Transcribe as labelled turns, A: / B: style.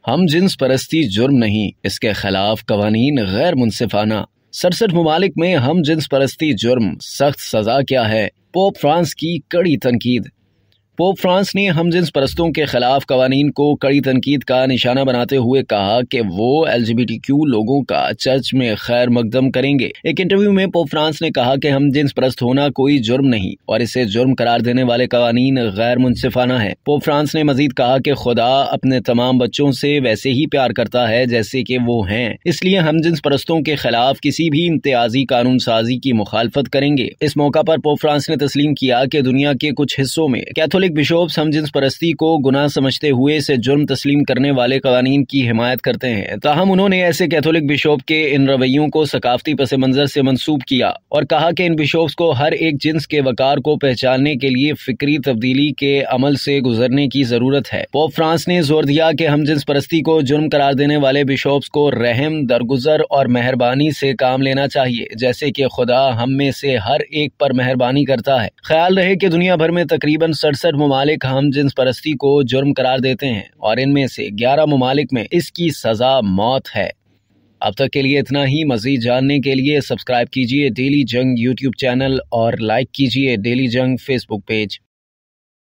A: हम जिन्स परस्ती जुर्म नहीं, इसके खिलाफ कवानीन गैर मुनसिफाना। 67 ममालिक में हम जिन्स परस्ती जुर्म, सख्त सजा क्या है? पोप फ्रांस की कड़ी तनकीद। पोप फ्रांस ने हम जिन्स परस्तों के खिलाफ कवानीन को कड़ी तनकीद का निशाना बनाते हुए कहा कि वो LGBTQ लोगों का चर्च में खैर मकदम करेंगे। एक इंटरव्यू में पोप फ्रांस ने कहा कि हम जिन्स परस्त होना कोई जुर्म नहीं और इसे जुर्म करार देने वाले कवानीन गैर मुनसिफाना है। पोप फ्रांस ने मजीद कहा कि खुदा अपने तमाम बच्चों से वैसे ही प्यार करता है जैसे कि वो हैं, इसलिए हम जिन्स परस्तों के खिलाफ किसी भी इम्तियाजी कानून साजी की मुखालफत करेंगे। इस मौका पर पोप फ्रांस ने तस्लीम किया कि दुनिया के कुछ हिस्सों में कैथोलिक बिशोप्स हम जिन्स परस्ती को गुनाह समझते हुए इसे जुर्म तस्लीम करने वाले कवानीन की हिमायत करते हैं। ताहम उन्होंने ऐसे कैथोलिक बिशोप के इन रवैयों को सकाफती पस मंजर से मंसूब किया और कहा कि इन बिशोप्स को हर एक जिन्स के वकार को पहचानने के लिए फिक्री तब्दीली के अमल से गुजरने की जरूरत है। पोप फ्रांस ने जोर दिया कि हम जिन्स परस्ती को जुर्म करार देने वाले बिशोप्स को रहम, दरगुजर और मेहरबानी से काम लेना चाहिए, जैसे कि खुदा हम में से हर एक पर मेहरबानी करता है। ख्याल रहे कि दुनिया भर में तकरीबन 67 ममालिक हम जिन्स परस्ती को जुर्म करार देते हैं और इनमें से 11 ममालिक में इसकी सजा मौत है। अब तक के लिए इतना ही। मजीद जानने के लिए सब्सक्राइब कीजिए डेली जंग YouTube चैनल और लाइक कीजिए डेली जंग Facebook पेज।